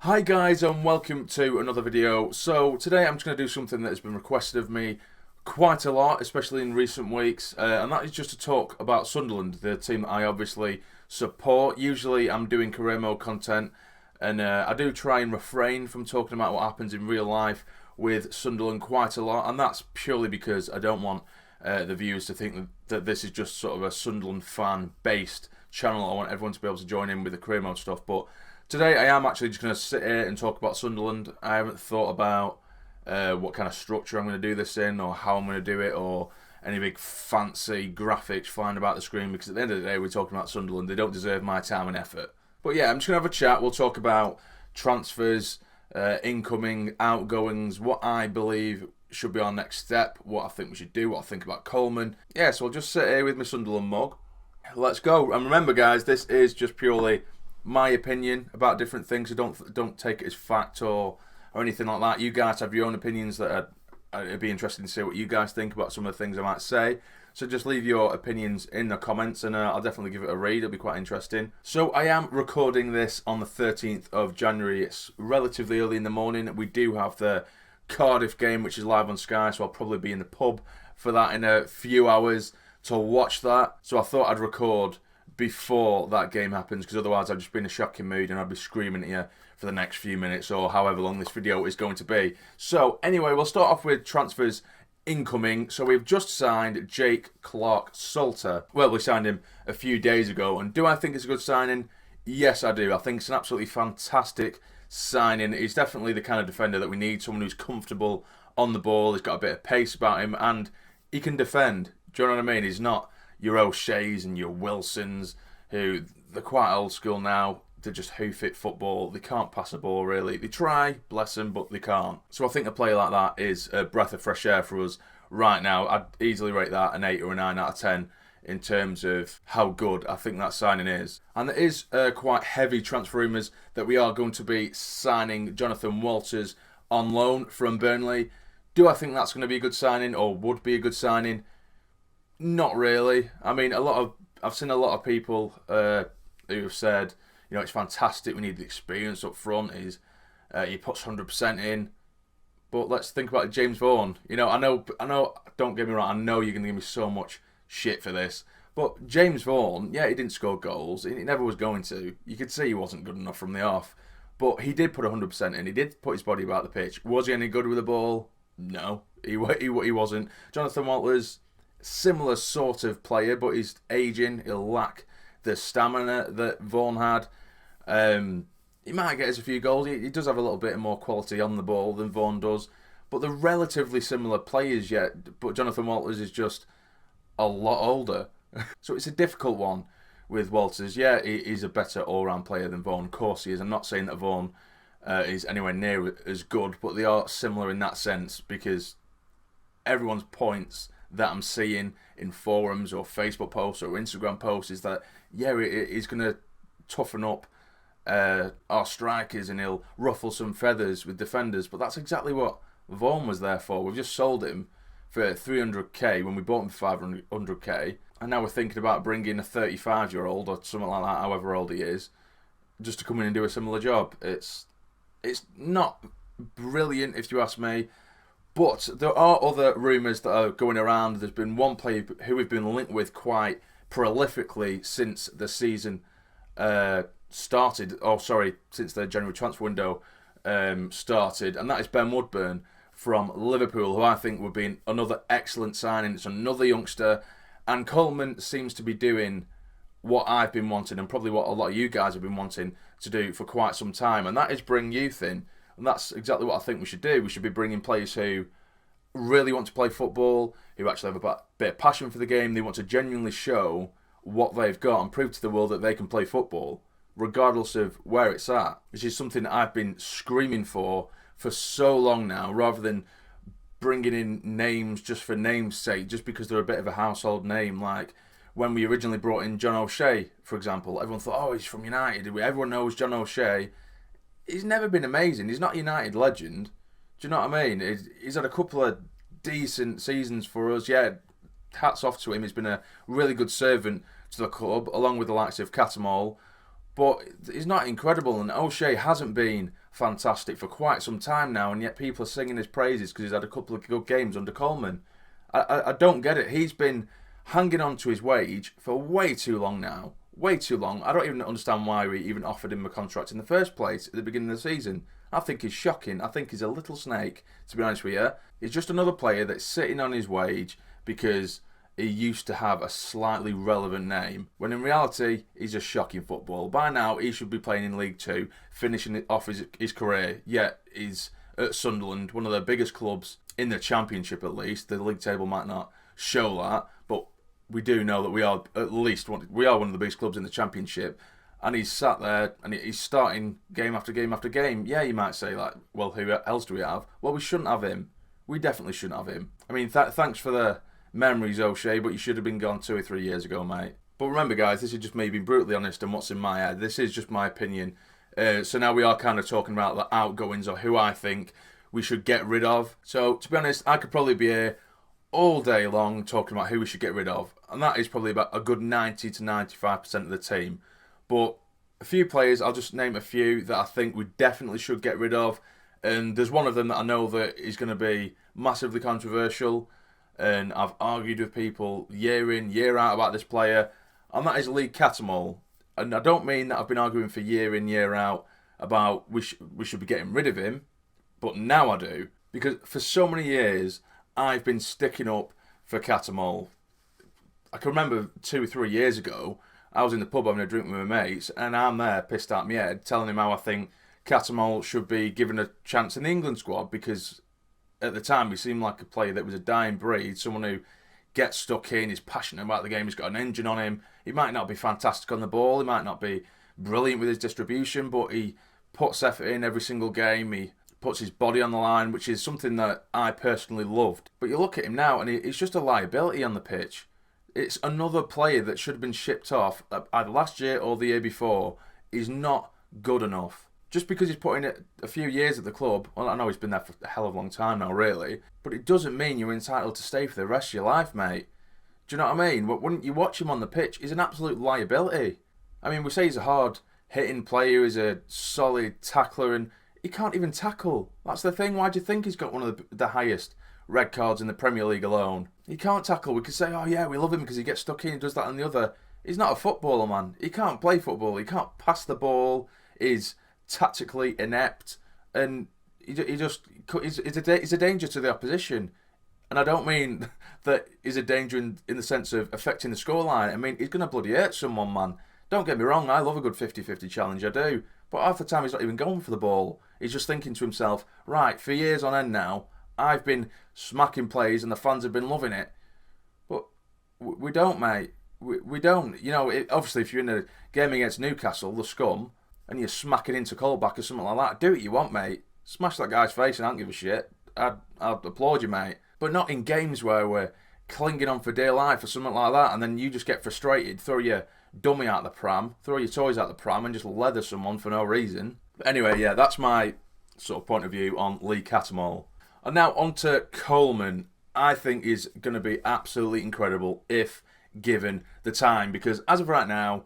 Hi guys and welcome to another video. So today I'm just going to do something that has been requested of me quite a lot, especially in recent weeks, and that is just to talk about Sunderland, the team that I obviously support. Usually I'm doing career mode content, and I do try and refrain from talking about what happens in real life with Sunderland quite a lot, and that's purely because I don't want the viewers to think that this is just sort of a Sunderland fan based channel. I want everyone to be able to join in with the career mode stuff, but today I am actually just going to sit here and talk about Sunderland. I haven't thought about what kind of structure I'm going to do this in, or how I'm going to do it, or any big fancy graphics flying about the screen, because at the end of the day we're talking about Sunderland. They don't deserve my time and effort. But yeah, I'm just going to have a chat. We'll talk about transfers, incoming, outgoings, what I believe should be our next step, what I think we should do, what I think about Coleman. Yeah, so I'll just sit here with my Sunderland mug. Let's go. And remember guys, this is just purely my opinion about different things, so don't take it as fact or anything like that. You guys have your own opinions that I'd be interested to see what you guys think about some of the things I might say. So just leave your opinions in the comments, and I'll definitely give it a read. It'll be quite interesting. So I am recording this on the 13th of January. It's relatively early in the morning. We do have the Cardiff game, which is live on Sky, so I'll probably be in the pub for that in a few hours to watch that. So I thought I'd record before that game happens, because otherwise I'd just be in a shocking mood and I'd be screaming at you for the next few minutes or however long this video is going to be. So anyway, we'll start off with transfers incoming. So we've just signed Jake Clark-Salter. Well, we signed him a few days ago, and do I think it's a good signing? Yes, I do. I think it's an absolutely fantastic signing. He's definitely the kind of defender that we need, someone who's comfortable on the ball, he's got a bit of pace about him, and he can defend. Do you know what I mean? He's not your O'Shea's and your Wilsons, who they're quite old school now. They're just hoof it football. They can't pass a ball really. They try, bless them, but they can't. So I think a player like that is a breath of fresh air for us right now. I'd easily rate that an 8 or a 9 out of 10 in terms of how good I think that signing is. And there is quite heavy transfer rumours that we are going to be signing Jonathan Walters on loan from Burnley. Do I think that's going to be a good signing, or would be a good signing? Not really. I mean, I've seen a lot of people who have said, you know, it's fantastic, we need the experience up front. He puts 100% in. But let's think about James Vaughan. You know, I know. Don't get me wrong. I know you're going to give me so much shit for this. But James Vaughan, yeah, he didn't score goals. He never was going to. You could see he wasn't good enough from the off. But he did put 100% in. He did put his body about the pitch. Was he any good with the ball? No, he wasn't. Jonathan Walters, similar sort of player, but he's aging. He'll lack the stamina that Vaughan had. He might get us a few goals. He does have a little bit more quality on the ball than Vaughan does, but they're relatively similar players yet. But Jonathan Walters is just a lot older. So it's a difficult one with Walters. Yeah, he's a better all-round player than Vaughan. Of course he is. I'm not saying that Vaughan is anywhere near as good, but they are similar in that sense, because everyone's points that I'm seeing in forums or Facebook posts or Instagram posts is that, yeah, he's going to toughen up our strikers and he'll ruffle some feathers with defenders. But that's exactly what Vaughan was there for. We've just sold him for 300k when we bought him for 500k, and now we're thinking about bringing a 35-year-old or something like that, however old he is, just to come in and do a similar job. It's not brilliant, if you ask me. But there are other rumours that are going around. There's been one player who we've been linked with quite prolifically since the season started. Oh, sorry, since the January transfer window started, and that is Ben Woodburn from Liverpool, who I think would be another excellent signing. It's another youngster, and Coleman seems to be doing what I've been wanting, and probably what a lot of you guys have been wanting to do for quite some time, and that is bring youth in. And that's exactly what I think we should do. We should be bringing players who really want to play football, who actually have a bit of passion for the game. They want to genuinely show what they've got and prove to the world that they can play football, regardless of where it's at. Which is something that I've been screaming for so long now, rather than bringing in names just for name's sake, just because they're a bit of a household name. Like when we originally brought in John O'Shea, for example, everyone thought, oh, he's from United. Everyone knows John O'Shea. He's never been amazing. He's not a United legend. Do you know what I mean? He's had a couple of decent seasons for us. Yeah, hats off to him. He's been a really good servant to the club, along with the likes of Catamol. But he's not incredible, and O'Shea hasn't been fantastic for quite some time now, and yet people are singing his praises because he's had a couple of good games under Coleman. I don't get it. He's been hanging on to his wage for way too long now. Way too long. I don't even understand why we even offered him a contract in the first place at the beginning of the season. I think he's shocking. I think he's a little snake, to be honest with you. He's just another player that's sitting on his wage because he used to have a slightly relevant name, when in reality, he's just shocking football. By now, he should be playing in League Two, finishing off his career, yet he's at Sunderland, one of the biggest clubs in the Championship at least. The league table might not show that, but we do know that we are one of the biggest clubs in the Championship, and he's sat there and he's starting game after game after game. Yeah, you might say, like, well, who else do we have? Well, we shouldn't have him. We definitely shouldn't have him. I mean, thanks for the memories, O'Shea, but you should have been gone 2 or 3 years ago, mate. But remember, guys, this is just me being brutally honest and what's in my head. This is just my opinion. So now we are kind of talking about the outgoings or who I think we should get rid of. So, to be honest, I could probably be here all day long talking about who we should get rid of. And that is probably about a good 90 to 95% of the team. But a few players, I'll just name a few that I think we definitely should get rid of. And there's one of them that I know that is going to be massively controversial. And I've argued with people year in, year out about this player. And that is Lee Cattermole. And I don't mean that I've been arguing for year in, year out about we should be getting rid of him. But now I do. Because for so many years, I've been sticking up for Cattermole. I can remember 2 or 3 years ago, I was in the pub having a drink with my mates, and I'm there pissed out my head, telling him how I think Cattermole should be given a chance in the England squad, because at the time he seemed like a player that was a dying breed, someone who gets stuck in, is passionate about the game, he's got an engine on him. He might not be fantastic on the ball, he might not be brilliant with his distribution, but he puts effort in every single game, he puts his body on the line, which is something that I personally loved. But you look at him now and he's just a liability on the pitch. It's another player that should have been shipped off either last year or the year before. He's not good enough. Just because he's put in a few years at the club, well, I know he's been there for a hell of a long time now, really, but it doesn't mean you're entitled to stay for the rest of your life, mate. Do you know what I mean? When you watch him on the pitch, he's an absolute liability. I mean, we say he's a hard-hitting player, he's a solid tackler, and he can't even tackle. That's the thing. Why do you think he's got one of the highest red cards in the Premier League alone? He can't tackle. We could say, oh yeah, we love him because he gets stuck in, he does that and the other. He's not a footballer, man. He can't play football. He can't pass the ball. He's tactically inept, and he's a danger to the opposition. And I don't mean that he's a danger in the sense of affecting the scoreline. I mean, he's going to bloody hurt someone, man. Don't get me wrong, I love a good 50-50 challenge, I do. But half the time he's not even going for the ball. He's just thinking to himself, right, for years on end now, I've been smacking plays and the fans have been loving it. But we don't, mate. We don't. You know, obviously if you're in a game against Newcastle, the scum, and you're smacking into Colback or something like that, do what you want, mate. Smash that guy's face and I don't give a shit. I'd applaud you, mate. But not in games where we're clinging on for dear life or something like that, and then you just get frustrated, throw your dummy out the pram, throw your toys out the pram, and just leather someone for no reason. But anyway, yeah, that's my sort of point of view on Lee Cattermole. And now on to Coleman. I think is going to be absolutely incredible if given the time, because as of right now,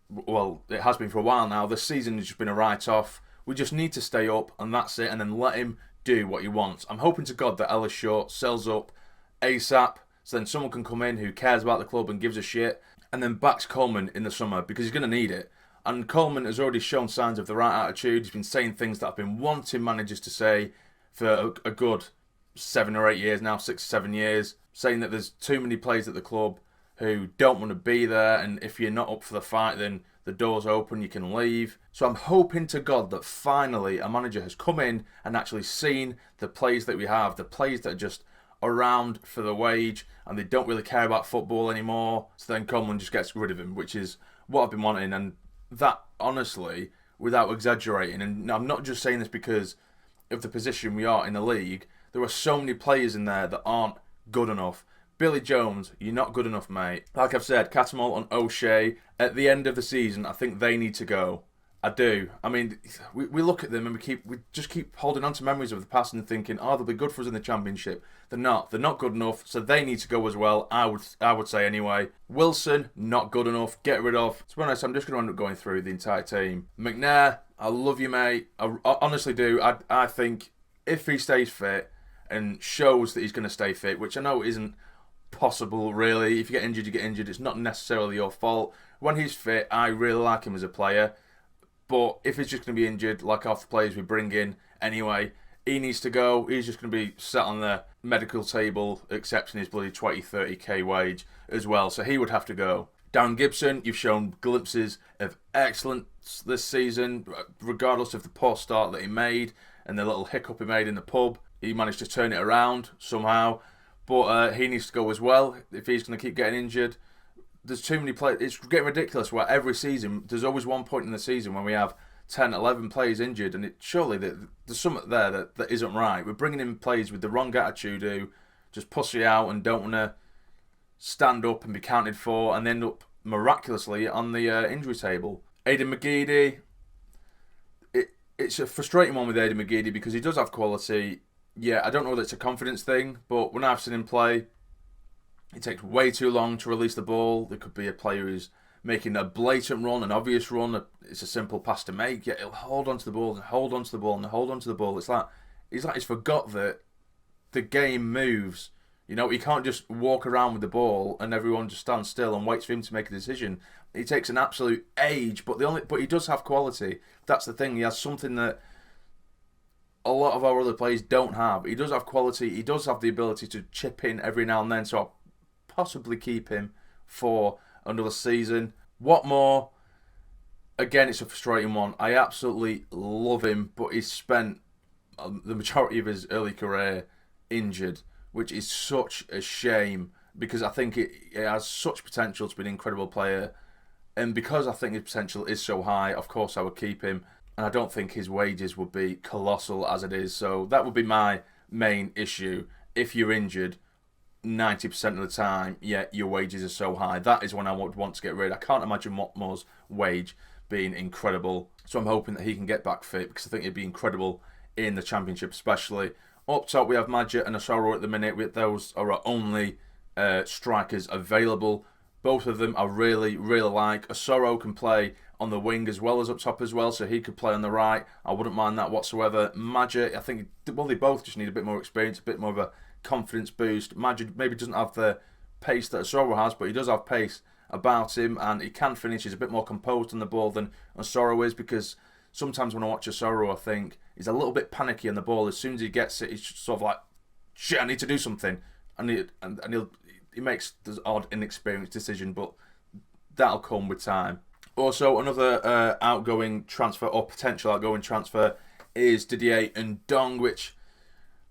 well, it has been for a while now, the season has just been a write-off. We just need to stay up, and that's it, and then let him do what he wants. I'm hoping to God that Ellis Short sells up ASAP, so then someone can come in who cares about the club and gives a shit, and then backs Coleman in the summer, because he's going to need it. And Coleman has already shown signs of the right attitude. He's been saying things that I've been wanting managers to say for a good 7 or 8 years now, 6 or 7 years, saying that there's too many players at the club who don't want to be there, and if you're not up for the fight, then the door's open, you can leave. So I'm hoping to God that finally a manager has come in and actually seen the players that we have, the players that are just around for the wage, and they don't really care about football anymore, so then Coleman just gets rid of him, which is what I've been wanting. And that, honestly, without exaggerating, and I'm not just saying this because of the position we are in the league, there are so many players in there that aren't good enough. Billy Jones, you're not good enough, mate. Like I've said, Cattermole and O'Shea, at the end of the season, I think they need to go. I do. I mean, we look at them and we just keep holding on to memories of the past and thinking, oh, they'll be good for us in the Championship. They're not. They're not good enough, so they need to go as well. I would say anyway. Wilson, not good enough. Get rid of. To be honest, I'm just going to end up going through the entire team. McNair, I love you, mate. I honestly do. I think if he stays fit and shows that he's going to stay fit, which I know isn't possible, really. If you get injured, you get injured. It's not necessarily your fault. When he's fit, I really like him as a player. But if he's just going to be injured, like half the players we bring in anyway, he needs to go. He's just going to be sat on the medical table accepting his bloody 20-30k wage as well. So he would have to go. Darren Gibson, you've shown glimpses of excellence this season, regardless of the poor start that he made and the little hiccup he made in the pub. He managed to turn it around somehow. But he needs to go as well if he's going to keep getting injured. There's too many players. It's getting ridiculous where every season, there's always one point in the season when we have 10, 11 players injured, and surely there's something there that isn't right. We're bringing in players with the wrong attitude who just pussy out and don't want to stand up and be counted for, and end up miraculously on the injury table. Aidan McGeady, it's a frustrating one with Aidan McGeady because he does have quality. Yeah, I don't know whether it's a confidence thing, but when I've seen him play, it takes way too long to release the ball. There could be a player who's making a blatant run, an obvious run. It's a simple pass to make, yet he'll hold on to the ball and hold on to the ball and hold on to the ball. It's like he's forgot that the game moves. You know, he can't just walk around with the ball and everyone just stands still and waits for him to make a decision. He takes an absolute age, but he does have quality. That's the thing. He has something that a lot of our other players don't have. He does have quality. He does have the ability to chip in every now and then, so I'll possibly keep him for another season. What more? Again, it's a frustrating one. I absolutely love him, but he's spent the majority of his early career injured, which is such a shame because I think it has such potential to be an incredible player. And because I think his potential is so high, of course I would keep him. And I don't think his wages would be colossal as it is. So that would be my main issue. If you're injured 90% of the time, yeah, your wages are so high. That is when I would want to get rid. I can't imagine Watmore's wage being incredible. So I'm hoping that he can get back fit because I think it'd be incredible in the Championship especially. Up top we have Madja and Osoro at the minute. Those are our only strikers available. Both of them I really, really like. Osoro can play on the wing as well as up top as well, so he could play on the right. I wouldn't mind that whatsoever. Madja, I think, well, they both just need a bit more experience, a bit more of a confidence boost. Madja maybe doesn't have the pace that Osoro has, but he does have pace about him, and he can finish. He's a bit more composed on the ball than Osoro is, because sometimes when I watch Osoro, I think he's a little bit panicky on the ball. As soon as he gets it, he's sort of like, shit, I need to do something. And he makes this odd, inexperienced decision, but that'll come with time. Also, another outgoing transfer, or potential outgoing transfer, is Didier Ndong, which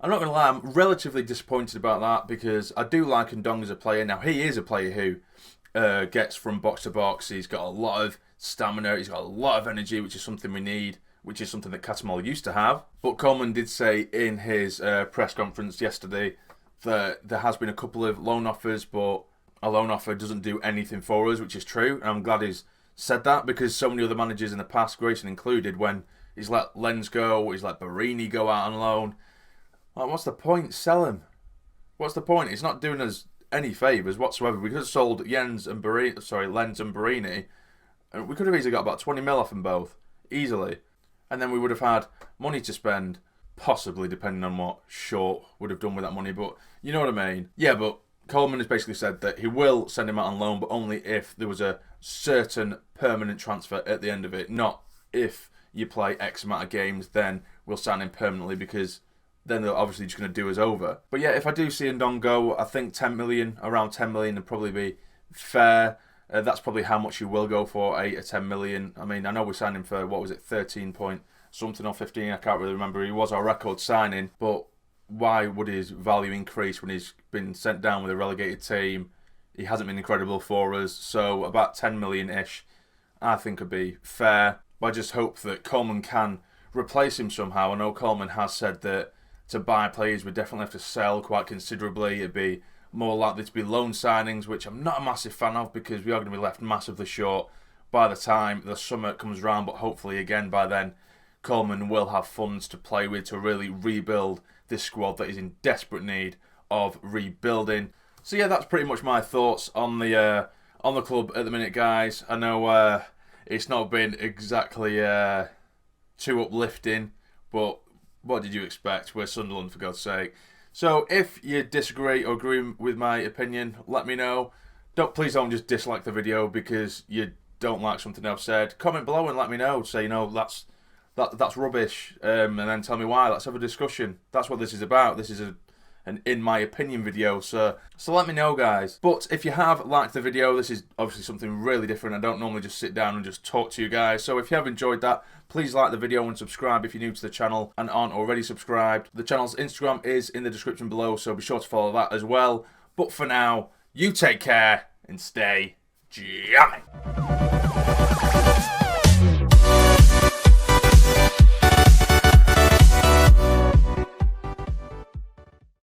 I'm not going to lie, I'm relatively disappointed about that because I do like Ndong as a player. Now, he is a player who gets from box to box. He's got a lot of stamina, he's got a lot of energy, which is something we need, which is something that Catamol used to have. But Coleman did say in his press conference yesterday that there has been a couple of loan offers, but a loan offer doesn't do anything for us, which is true. And I'm glad he's said that because so many other managers in the past, Grayson included, when he's let Lenz go, he's let Barini go out on loan. Like, what's the point? Sell him. What's the point? It's not doing us any favours whatsoever. We could have sold Lenz and Barini, and we could have easily got about 20 mil off them both, easily. And then we would have had money to spend, possibly, depending on what Shaw would have done with that money. But you know what I mean? Yeah, but Coleman has basically said that he will send him out on loan, but only if there was a certain permanent transfer at the end of it. Not if you play X amount of games, then we'll sign him permanently, because then they're obviously just going to do us over. But yeah, if I do see Ndong go, I think 10 million, around 10 million would probably be fair. That's probably how much you will go for, 8 or 10 million. I mean, I know we signed him for, 13 point something or 15, I can't really remember. He was our record signing, but why would his value increase when he's been sent down with a relegated team? He hasn't been incredible for us, so about 10 million-ish I think would be fair. But I just hope that Coleman can replace him somehow. I know Coleman has said that to buy players we definitely have to sell quite considerably. It'd be more likely to be loan signings, which I'm not a massive fan of, because we are going to be left massively short by the time the summer comes round. But hopefully, again, by then, Coleman will have funds to play with to really rebuild this squad that is in desperate need of rebuilding. So yeah, that's pretty much my thoughts on the club at the minute, guys. I know it's not been exactly too uplifting, but what did you expect? We're Sunderland, for God's sake. So if you disagree or agree with my opinion, let me know. Please don't just dislike the video because you don't like something I've said. Comment below and let me know. Say, that's rubbish, and then tell me why. Let's have a discussion. That's what this is about. This is an in my opinion video, so let me know, guys. But if you have liked the video, this is obviously something really different. I don't normally just sit down and just talk to you guys, so if you have enjoyed that, please like the video and subscribe if you're new to the channel and aren't already subscribed. The channel's Instagram is in the description below, so be sure to follow that as well. But for now, you take care and stay jamming.